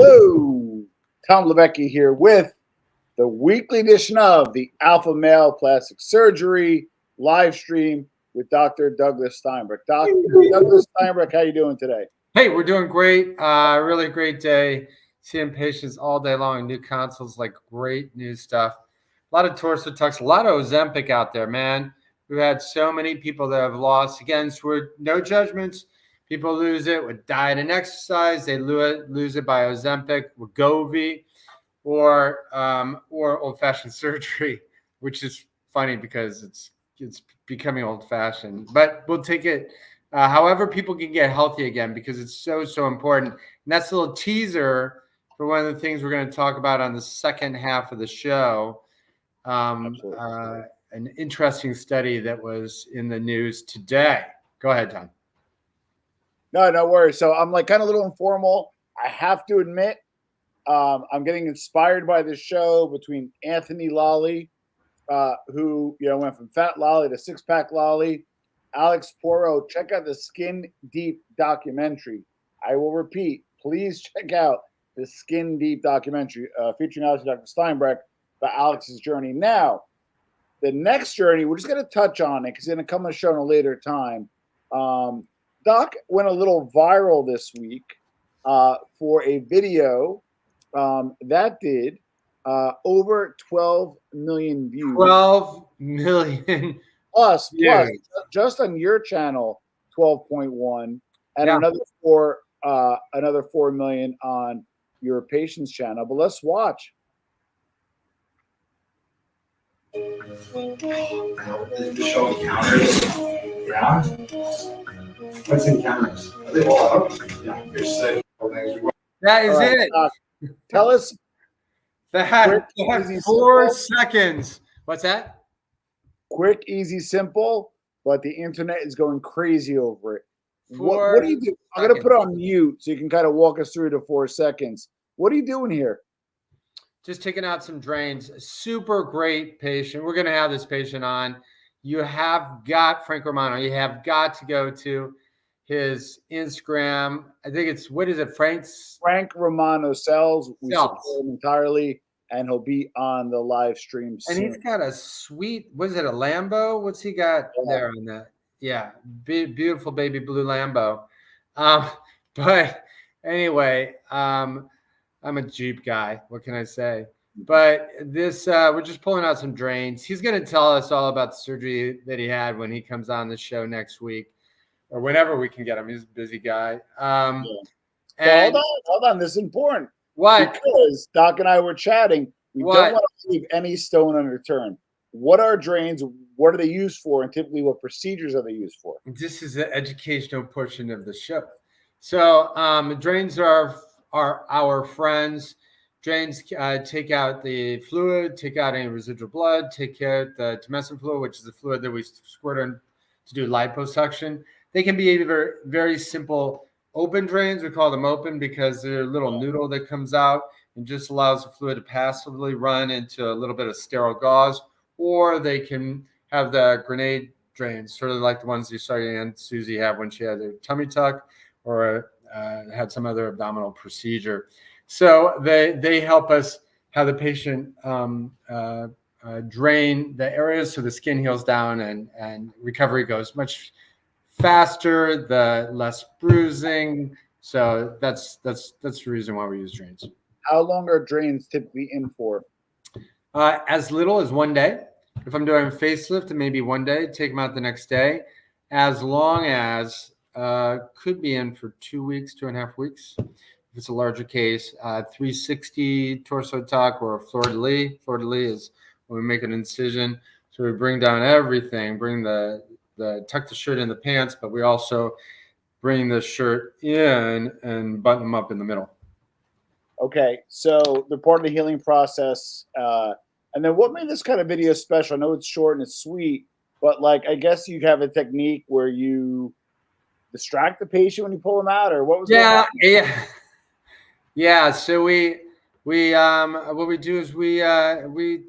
Hello, Tom Levecki here with the weekly edition of the Alpha Male Plastic Surgery live stream with Dr. Douglas Steinbrech. Dr. Douglas Steinbrech, how you doing today? Hey, we're doing great. Really great day. Seeing patients all day long. New consoles, like great new stuff. A lot of torso tucks, a lot of Ozempic out there, man. We've had so many people that have lost. Again, so we're no judgments. People lose it with diet and exercise. They lose it by Ozempic, Wegovy, or old-fashioned surgery, which is funny because it's becoming old-fashioned. But we'll take it. However, people can get healthy again because it's so important. And that's a little teaser for one of the things we're going to talk about on the second half of the show. An interesting study that was in the news today. Go ahead, Tom. No worries. So I'm like kind of a little informal. I have to admit, I'm getting inspired by this show between Anthony Lolly, who went from fat Lolly to six-pack Lolly. Alex Porro, check out the Skin Deep documentary. I will repeat, please check out the Skin Deep documentary featuring Alex and Dr. Steinbrech about Alex's journey. Now, the next journey, we're just going to touch on it because it's going to come on the show in a later time. Doc went a little viral this week for a video that did over 12 million views. 12 million. Plus, just on your channel, 12.1, and another 4 million on your patient's channel. But let's watch. The show encounters. Yeah. What's encounters? Are they all up? Yeah, you're sick. That is it. Tell us. That 4 seconds. What's that? Quick, easy, simple, but the internet is going crazy over it. What do you do? I'm going to put on mute so you can kind of walk us through the 4 seconds. What are you doing here? Just taking out some drains. Super great patient. We're going to have this patient on. You have got Frank Romano. You have got to go to his Instagram. I think it's, what is it, Frank Romano Sells. We support him entirely, and he'll be on the live stream soon. And he's got a sweet, what is it, a Lambo? What's he got there on that? Yeah, beautiful baby blue Lambo. But anyway, I'm a Jeep guy. What can I say? But this, we're just pulling out some drains. He's going to tell us all about the surgery that he had when he comes on the show next week or whenever we can get him. He's a busy guy. And hold on. This is important. What? Because Doc and I were chatting. We don't want to leave any stone unturned. What are drains? What are they used for? And typically, what procedures are they used for? This is the educational portion of the show. So drains are our friends. Drains take out the fluid, take out any residual blood, take out the tumescent fluid, which is the fluid that we squirt in to do liposuction. They can be very, very simple open drains. We call them open because they're a little noodle that comes out and just allows the fluid to passively run into a little bit of sterile gauze. Or they can have the grenade drains, sort of like the ones you saw your Aunt Susie have when she had her tummy tuck or had some other abdominal procedure. So they help us have the patient drain the areas so the skin heals down and recovery goes much faster, the less bruising. So that's the reason why we use drains. How long are drains typically in for? As little as 1 day. If I'm doing a facelift, it may be 1 day. Take them out the next day. As long as could be in for 2 weeks, 2.5 weeks. If it's a larger case, 360 torso tuck or fleur-de-lis. Fleur-de-lis is when we make an incision. So we bring down everything, bring the tuck the shirt in the pants, but we also bring the shirt in and button them up in the middle. Okay, so they're part of the healing process. And then what made this kind of video special? I know it's short and it's sweet, but like I guess you have a technique where you distract the patient when you pull them out, or what was Yeah. So we what we do is we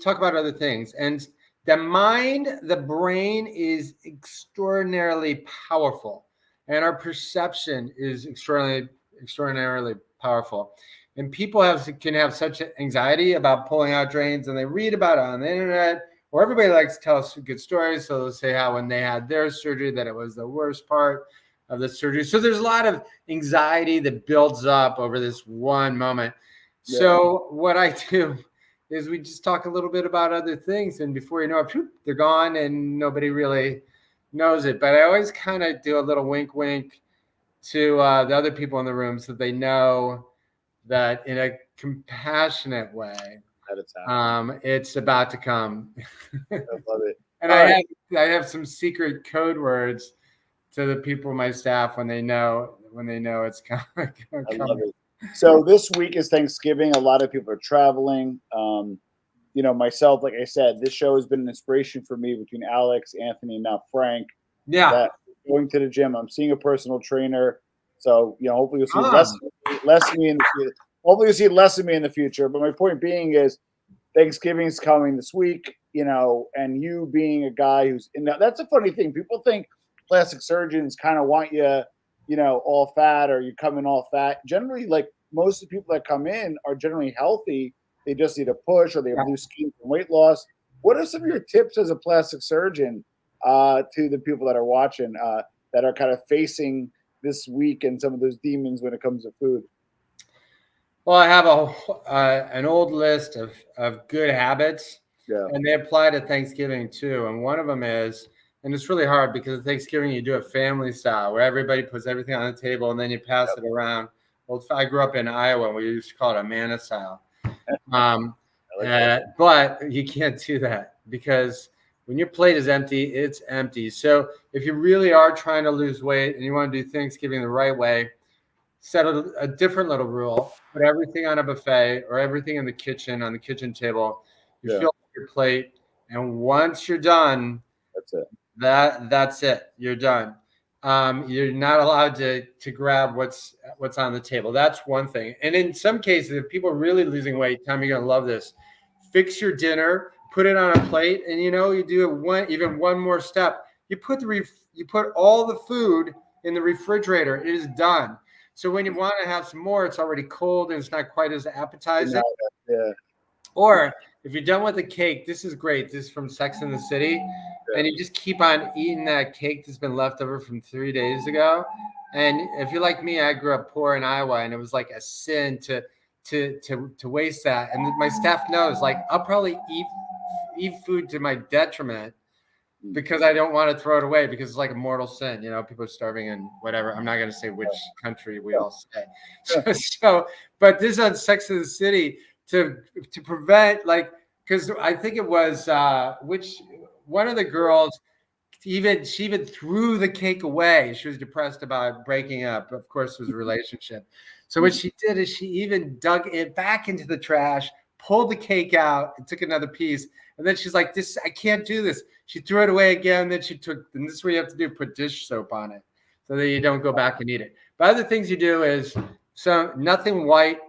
talk about other things, and the mind, the brain is extraordinarily powerful, and our perception is extraordinarily powerful. And people can have such anxiety about pulling out drains, and they read about it on the internet, or everybody likes to tell us good stories. So they'll say how when they had their surgery that it was the worst part of the surgery. So there's a lot of anxiety that builds up over this one moment. Yeah. So what I do is we just talk a little bit about other things, and before you know it, they're gone, and nobody really knows it. But I always kind of do a little wink, wink to the other people in the room so they know that in a compassionate way, it's about to come. I love it. And I have some secret code words to the people, my staff, when they know it's coming. I love it. So this week is Thanksgiving. A lot of people are traveling. You know, myself, like I said, this show has been an inspiration for me between Alex, Anthony, and now Frank. Yeah. Going to the gym. I'm seeing a personal trainer. So, you know, hopefully you'll see less of me in the future. Hopefully you'll see less of me in the future. But my point being is Thanksgiving is coming this week, you know, and you being a guy who's in that's a funny thing. People think plastic surgeons kind of want you, you know, all fat or you come in all fat. Generally, like most of the people that come in are generally healthy. They just need a push or they have loose skin from weight loss. What are some of your tips as a plastic surgeon to the people that are watching that are kind of facing this week and some of those demons when it comes to food? Well, I have an old list of good habits, and they apply to Thanksgiving too. And one of them is, and it's really hard because at Thanksgiving you do it family style, where everybody puts everything on the table and then you pass it around. Well, I grew up in Iowa, and we used to call it a manna style. But you can't do that because when your plate is empty, it's empty. So if you really are trying to lose weight and you want to do Thanksgiving the right way, set a different little rule. Put everything on a buffet or everything in the kitchen on the kitchen table. You fill up your plate, and once you're done, that's it. That's it. You're done. You're not allowed to grab what's on the table. That's one thing. And in some cases, if people are really losing weight, Tom, you're gonna love this. Fix your dinner, put it on a plate, and you do one more step. You put all the food in the refrigerator. It is done. So when you want to have some more, it's already cold and it's not quite as appetizing. Yeah. Or if you're done with the cake, this is great. This is from Sex and the City. And you just keep on eating that cake that's been left over from 3 days ago. And if you're like me, I grew up poor in Iowa, and it was like a sin to waste that. And my staff knows, like, I'll probably eat food to my detriment because I don't want to throw it away because it's like a mortal sin. People are starving and whatever. I'm not going to say which country we all say. But this on Sex and the City to prevent, like, because I think it was one of the girls she even threw the cake away. She was depressed about breaking up. Of course, it was a relationship. So what she did is she even dug it back into the trash, pulled the cake out, and took another piece. And then she's like, "This, I can't do this." She threw it away again. Then and this is what you have to do: put dish soap on it so that you don't go back and eat it. But other things you do is nothing white.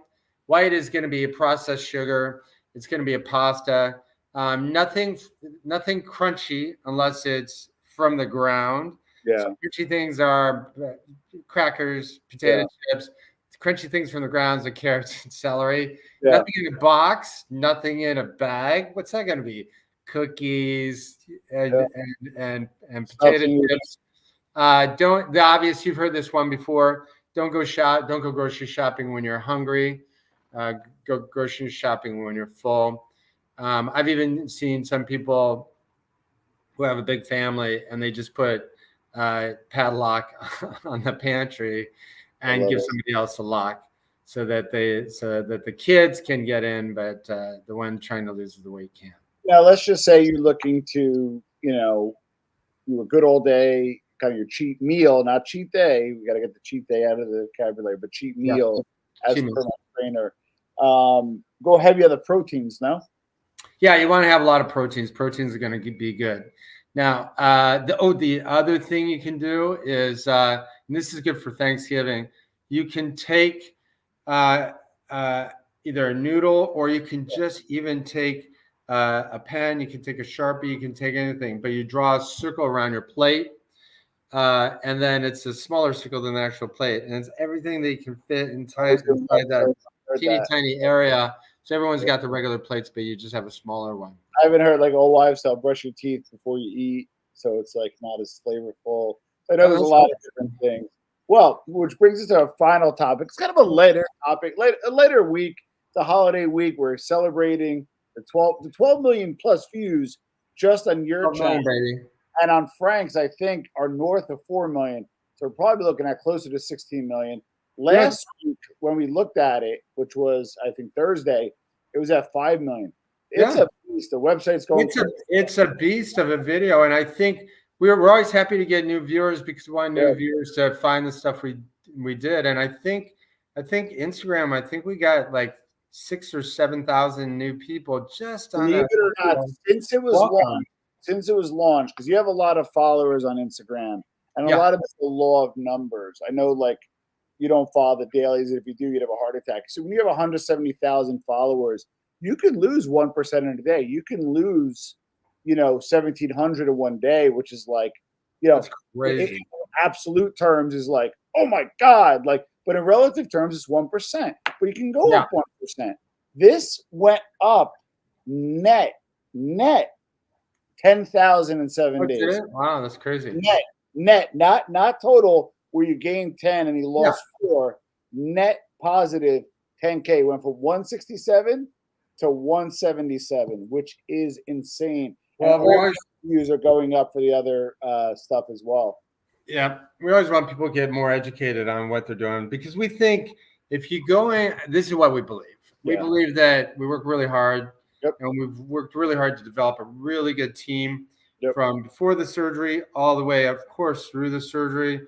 White is going to be a processed sugar. It's going to be a pasta. Nothing crunchy unless it's from the ground. Yeah. So crunchy things are crackers, potato chips. Crunchy things from the grounds are carrots and celery. Yeah. Nothing in a box. Nothing in a bag. What's that going to be? Cookies and potato chips. The obvious. You've heard this one before. Don't go grocery shopping when you're hungry. Go grocery shopping when you're full. I've even seen some people who have a big family and they just put padlock on the pantry and give somebody else a lock so that the kids can get in, but the one trying to lose the weight can't. Now, let's just say you're looking to, you a good old day, kind of your cheat meal, not cheat day. We got to get the cheat day out of the vocabulary, but cheat meal as per my trainer. Go heavy on the proteins, no? Yeah, you want to have a lot of proteins. Proteins are going to be good. Now, the other thing you can do is, and this is good for Thanksgiving, you can take either a noodle or you can just even take a pen. You can take a Sharpie. You can take anything, but you draw a circle around your plate, and then it's a smaller circle than the actual plate, and it's everything that you can fit inside that. teeny that. tiny area. So everyone's got the regular plates, but you just have a smaller one. I haven't heard like old wives style brush your teeth before you eat, so it's like not as flavorful. I know there's a lot of different things. Well, which brings us to our final topic. It's kind of a later topic, a later week. It's a holiday week. We're celebrating the 12 million plus views just on your channel, baby. and on Frank's, I think are north of 4 million. So we're probably looking at closer to 16 million. Last week when we looked at it, which was I think Thursday, it was at 5 million. It's a beast. The website's going. It's a beast of a video, and I think we're always happy to get new viewers because we want new viewers to find the stuff we did. And I think Instagram. I think we got like 6,000 or 7,000 new people just on Believe that. it or not, since it was launched, because you have a lot of followers on Instagram, and a lot of it's the law of numbers. I know, like, you don't follow the dailies. If you do, you'd have a heart attack. So when you have 170,000 followers, you can lose 1% in a day. You can lose, 1,700 in one day, which is like, that's crazy. In absolute terms is like, oh my God, like, but in relative terms, it's 1%. But you can go up 1%. This went up net 10,000 in 7 days. Wow, that's crazy. Net, not total where you gained 10 and you lost 4. Net positive 10K went from 167 to 177, which is insane. Well, all views are going up for the other stuff as well. Yeah, we always want people to get more educated on what they're doing because we think if you go in, this is what we believe. We believe that we work really hard, and we've worked really hard to develop a really good team from before the surgery all the way, of course, through the surgery.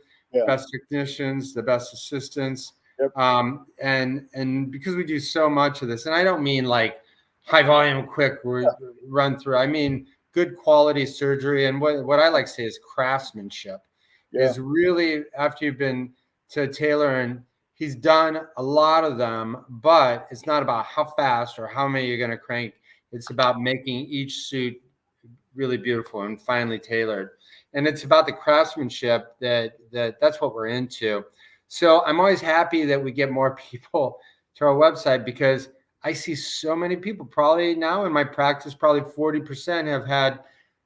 Best technicians, the best assistants, and because we do so much of this, and I don't mean like high volume, quick run through. I mean good quality surgery, and what I like to say is craftsmanship. Is really after you've been to Taylor and he's done a lot of them, but it's not about how fast or how many you're going to crank. It's about making each suit really beautiful and finely tailored. And it's about the craftsmanship that's what we're into. So I'm always happy that we get more people to our website because I see so many people probably now in my practice, probably 40% have had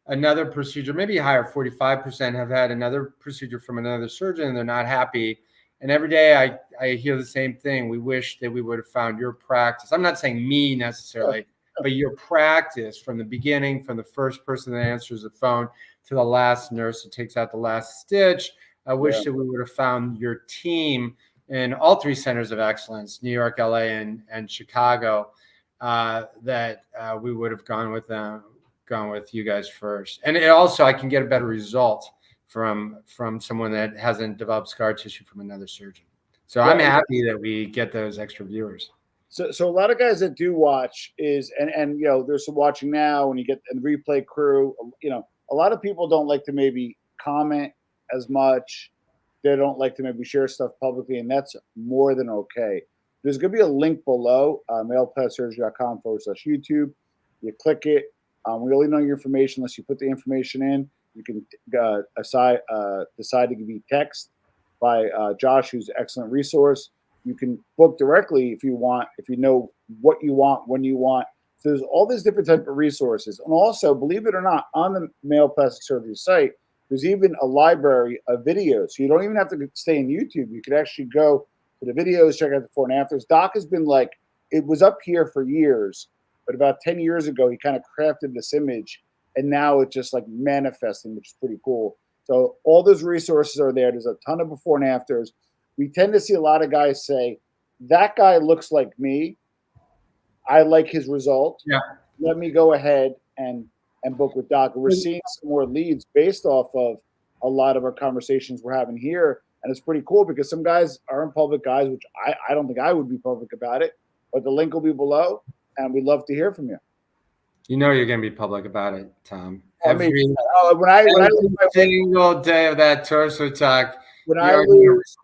another procedure, maybe higher, 45% have had another procedure from another surgeon and they're not happy. And every day I hear the same thing. We wish that we would have found your practice. I'm not saying me necessarily, but your practice from the beginning, from the first person that answers the phone to the last nurse who takes out the last stitch. I wish that we would have found your team in all 3 centers of excellence, New York, LA, and Chicago, that we would have gone with you guys first. And it also, I can get a better result from someone that hasn't developed scar tissue from another surgeon. So I'm happy that we get those extra viewers. So a lot of guys that do watch is, and there's some watching now when you get the replay crew, a lot of people don't like to maybe comment as much. They don't like to maybe share stuff publicly, and that's more than okay. There's going to be a link below, maleplastsurgery.com/YouTube. You click it. We only know your information unless you put the information in. You can decide to give you text by Josh, who's an excellent resource. You can book directly if you want, if you know what you want, when you want. So there's all these different type of resources. And also, believe it or not, on the Male Plastic Surgery site, there's even a library of videos. So you don't even have to stay in YouTube. You could actually go to the videos, check out the before and afters. Doc has been like, it was up here for years, but about 10 years ago, he kind of crafted this image, and now it's just like manifesting, which is pretty cool. So all those resources are there. There's a ton of before and afters. We tend to see a lot of guys say, that guy looks like me. I like his result. Yeah. Let me go ahead and book with Doc. We're seeing some more leads based off of a lot of our conversations we're having here. And it's pretty cool because some guys aren't public guys, which I don't think I would be public about it. But the link will be below, and we'd love to hear from you. You know you're going to be public about it, Tom. Every single day of that torso talk, when I lose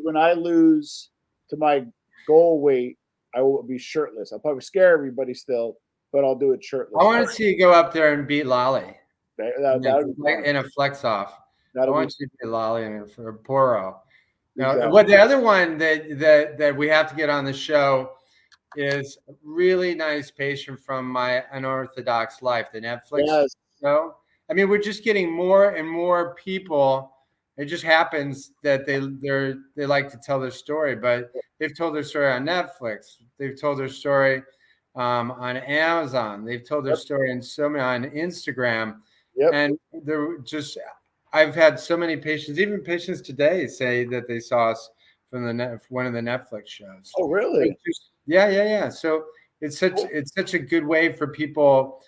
when I lose to my goal weight, I will be shirtless. I'll probably scare everybody still, but I'll do it shirtless. I want to see you go up there and beat Lolly that in a flex off. I want you to beat Lolly and for Poro. Now, Exactly. what the other one that we have to get on the show is a really nice patient from My Unorthodox Life, the Netflix Yes. show. I mean, we're just getting more and more people. It just happens that they like to tell their story, but they've told their story on Netflix. They've told their story on Amazon. They've told their Yep. story on on Instagram, Yep. and they're just. I've had so many patients, even patients today, say that they saw us from one of the Netflix shows. Oh, really? Yeah. So it's such a good way for people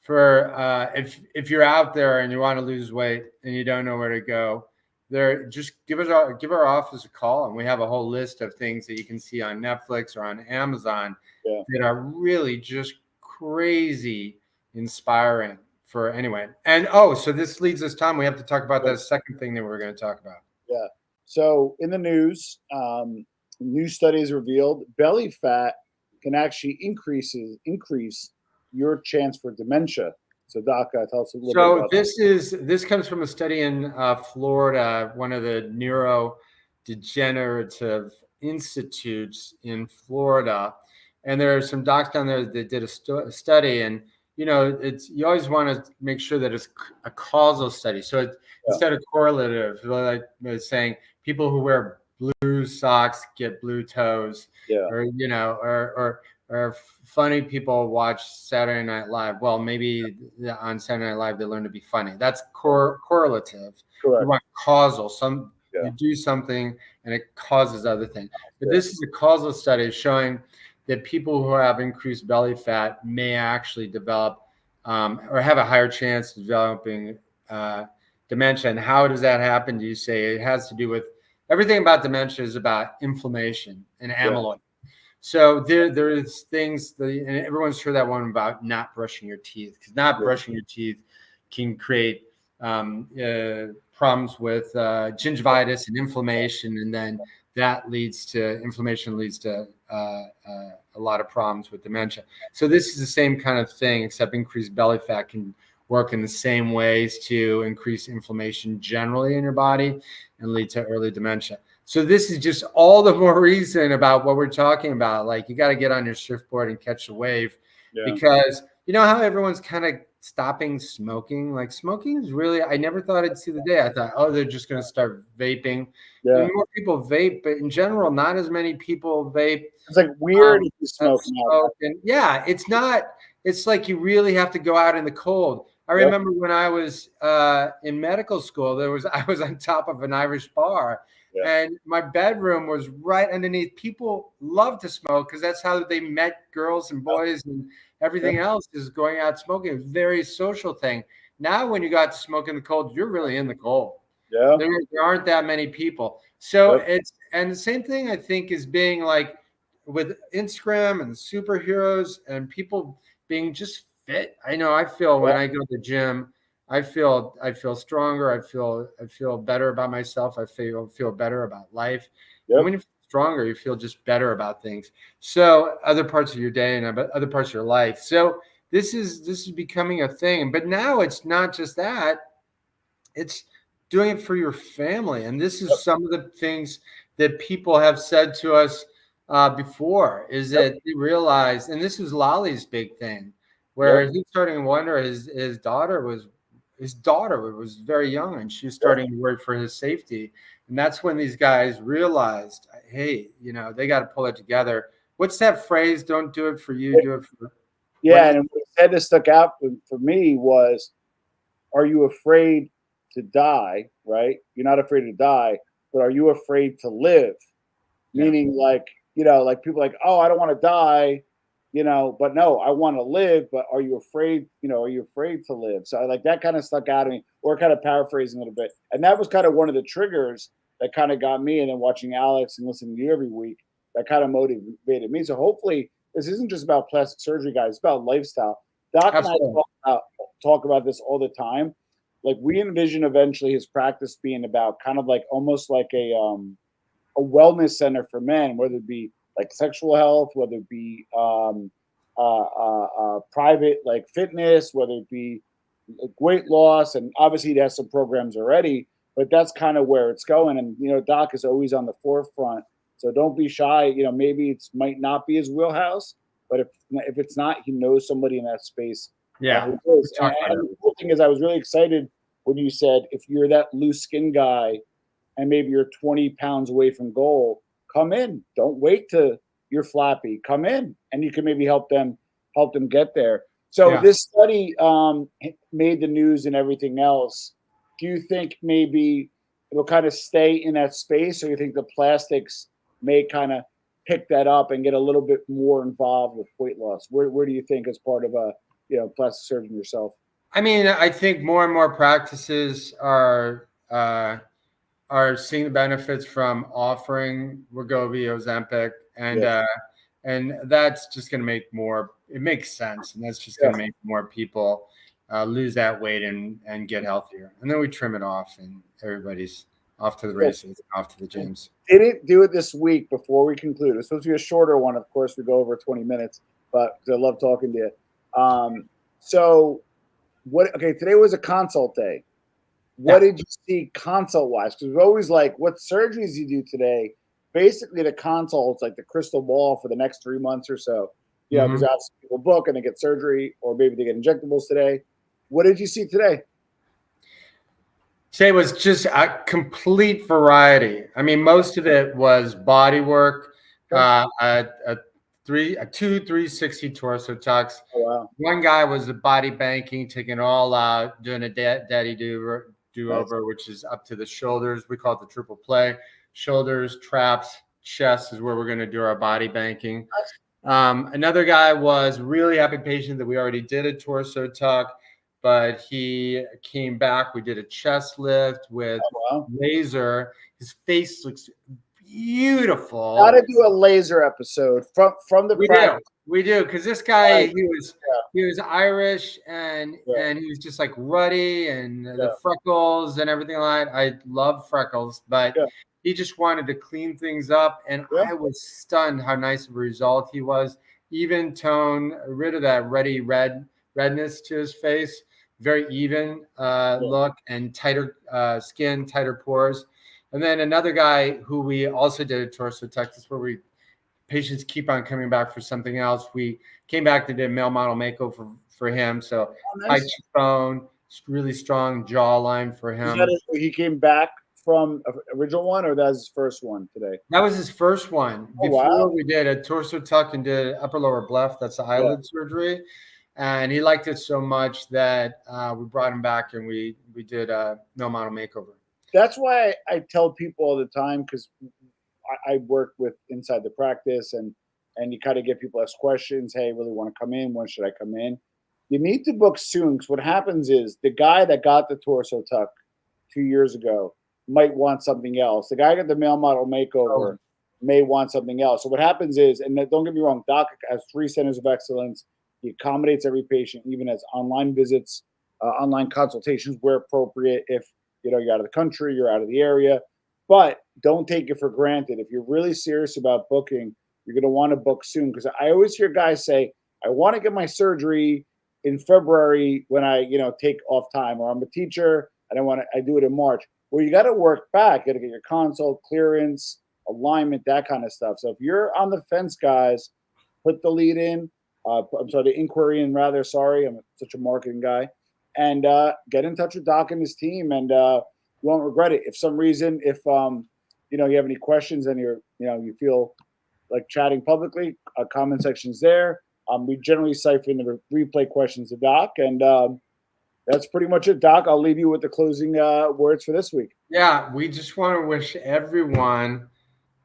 for if you're out there and you want to lose weight and you don't know where to go, there just give our office a call, and we have a whole list of things that you can see on Netflix or on Amazon that are really just crazy inspiring for anyone. And so this leads us, Tom, we have to talk about that second thing that we were going to talk about. Yeah. So in the news, new studies revealed belly fat can actually increase your chance for dementia. So, Doc, tell us a little bit about this comes from a study in Florida, one of the neurodegenerative institutes in Florida, and there are some docs down there that did a study, and you always want to make sure that it's a causal study. So instead of correlative, like saying people who wear blue socks get blue toes, or or funny people watch Saturday Night Live. Well, maybe on Saturday Night Live they learn to be funny. That's correlative. Correct. You want causal. You do something and it causes other things. But this is a causal study showing that people who have increased belly fat may actually develop or have a higher chance of developing dementia. And how does that happen? Do you say it has to do with everything about dementia is about inflammation and amyloid. So there is things and everyone's heard that one about not brushing your teeth, because not brushing your teeth can create problems with gingivitis and inflammation, and then that inflammation leads to a lot of problems with dementia. So this is the same kind of thing, except increased belly fat can work in the same ways to increase inflammation generally in your body and lead to early dementia. So this is just all the more reason about what we're talking about. Like, you got to get on your surfboard and catch the wave, because you know how everyone's kind of stopping smoking. Like, smoking is really, I never thought I'd see the day. I thought, they're just going to start vaping. And more people vape, but in general, not as many people vape. It's like weird if you smoke. And it's not. It's like you really have to go out in the cold. I remember when I was in medical school, I was on top of an Irish bar. And my bedroom was right underneath. People love to smoke because that's how they met girls and boys, and everything else is going out smoking. It was a very social thing. Now, when you got to smoke in the cold, you're really in the cold. There aren't that many people. So and the same thing, I think, is being like with Instagram and superheroes and people being just fit. I know I feel when I go to the gym, I feel stronger. I feel better about myself. I feel better about life. And when you feel stronger, you feel just better about things. So other parts of your day and other parts of your life. So this is becoming a thing. But now it's not just that. It's doing it for your family. And this is some of the things that people have said to us before, is that they realized, and this was Lolly's big thing, where he's starting to wonder, his daughter was very young, and she was starting to worry for his safety. And that's when these guys realized, hey, they got to pull it together. What's that phrase? Don't do it for you, do it for. And what he said that stuck out for me was, are you afraid to die? Right? You're not afraid to die, but are you afraid to live? Meaning, like people like, oh, I don't want to die, but no, I want to live. But are you afraid? Are you afraid to live? So like that kind of stuck out to me, or kind of paraphrasing a little bit. And that was kind of one of the triggers that kind of got me. And then watching Alex and listening to you every week, that kind of motivated me. So hopefully this isn't just about plastic surgery, guys. It's about lifestyle. Doc and I talk about this all the time. Like, we envision eventually his practice being about kind of like almost like a wellness center for men, whether it be like sexual health, whether it be private like fitness, whether it be weight loss, and obviously he has some programs already. but that's kind of where it's going. And Doc is always on the forefront, so don't be shy. Maybe it might not be his wheelhouse, but if it's not, he knows somebody in that space. Yeah. Who is. And the cool thing is, I was really excited when you said if you're that loose skin guy and maybe you're 20 pounds away from goal, come in. Don't wait till you're flappy. Come in, and you can maybe help them get there. So this study made the news and everything else. Do you think maybe it'll kind of stay in that space, or you think the plastics may kind of pick that up and get a little bit more involved with weight loss? Where do you think, as part of a plastic surgeon yourself? I mean, I think more and more practices are seeing the benefits from offering Wegovy, Ozempic, and that's just going to make more. It makes sense, and that's just going to make more people lose that weight and get healthier. And then we trim it off, and everybody's off to the races, off to the gyms. Didn't do it this week. Before we conclude, it's supposed to be a shorter one. Of course, we go over 20 minutes, but I love talking to you. So what? Okay, today was a consult day. What did you see consult-wise? Because we're always like, what surgeries you do today? Basically, the consult's like the crystal ball for the next 3 months or so. Because obviously people book and they get surgery, or maybe they get injectables today. What did you see today? Today was just a complete variety. I mean, most of it was body work, a 360 torso tucks. Oh, wow. One guy was the body banking, taking it all out, doing a daddy do-over, which is up to the shoulders. We call it the triple play. Shoulders, traps, chest is where we're going to do our body banking. Another guy was a really happy patient that we already did a torso tuck, but he came back. We did a chest lift with laser. His face looks beautiful. Got to do a laser episode from the practice. We do, because this guy, he was Irish, and he was just like ruddy, and the freckles and everything like that. I love freckles, but he just wanted to clean things up, and I was stunned how nice of a result he was. Even tone, rid of that redness to his face, very even look, and tighter skin, tighter pores. And then another guy who we also did a torso tuck, this is where patients keep on coming back for something else. We came back to do a male model makeover for him. So high cheekbone, really strong jawline for him. He came back from an original one, or that's his first one today? That was his first one. Before we did a torso tuck and did upper lower bleph. That's the eyelid surgery. And he liked it so much that we brought him back, and we did a male model makeover. That's why I tell people all the time, because I work with inside the practice, and you kind of get people ask questions. Hey, really want to come in? When should I come in? You need to book soon, because what happens is the guy that got the torso tuck 2 years ago might want something else. The guy who got the male model makeover may want something else. So what happens is, and don't get me wrong, Doc has 3 centers of excellence. He accommodates every patient, even as online visits, online consultations where appropriate. If you're out of the country, you're out of the area, but don't take it for granted. If you're really serious about booking, you're going to want to book soon. Because I always hear guys say, I want to get my surgery in February when I, take off time, or I'm a teacher and I do it in March. Well, you got to work back. You got to get your consult, clearance, alignment, that kind of stuff. So if you're on the fence, guys, put the lead in. The inquiry in rather. Sorry, I'm such a marketing guy. And get in touch with Doc and his team, and you won't regret it. If some reason, if you have any questions and you feel like chatting publicly, comment section's there. We generally siphon the replay questions to Doc, and that's pretty much it. Doc, I'll leave you with the closing words for this week. Yeah, we just want to wish everyone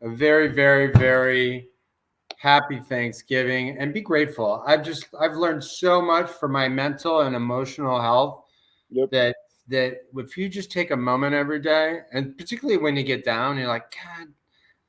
a very, very, very happy Thanksgiving, and be grateful. I've learned so much for my mental and emotional health that if you just take a moment every day, and particularly when you get down, you're like, God,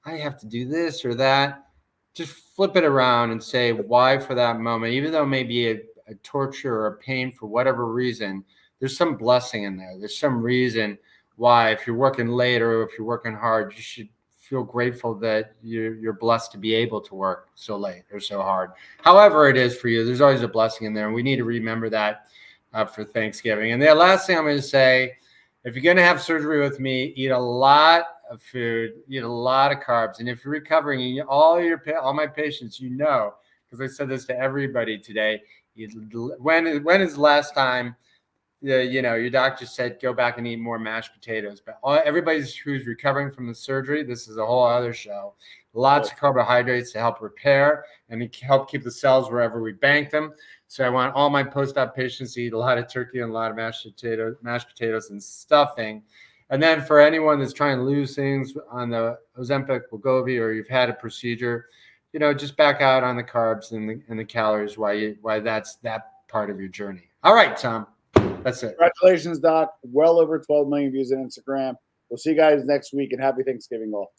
I have to do this or that. Just flip it around and say why for that moment, even though it may be a torture or a pain for whatever reason, there's some blessing in there. There's some reason why, if you're working late or if you're working hard, you should feel grateful that you're blessed to be able to work so late or so hard. However it is for you, there's always a blessing in there, and we need to remember that for Thanksgiving. And the last thing I'm going to say if you're going to have surgery with me, eat a lot of food, eat a lot of carbs. And if you're recovering, and all my patients, because I said this to everybody today, when is the last time your doctor said go back and eat more mashed potatoes? But everybody who's recovering from the surgery, this is a whole other show. Lots of carbohydrates to help repair and to help keep the cells wherever we bank them. So I want all my post-op patients to eat a lot of turkey and a lot of mashed potatoes and stuffing. And then for anyone that's trying to lose things on the Ozempic, Wegovy, or you've had a procedure, just back out on the carbs and the calories why that's that part of your journey. All right, Tom. That's it. Congratulations, Doc. Well over 12 million views on Instagram. We'll see you guys next week, and happy Thanksgiving all.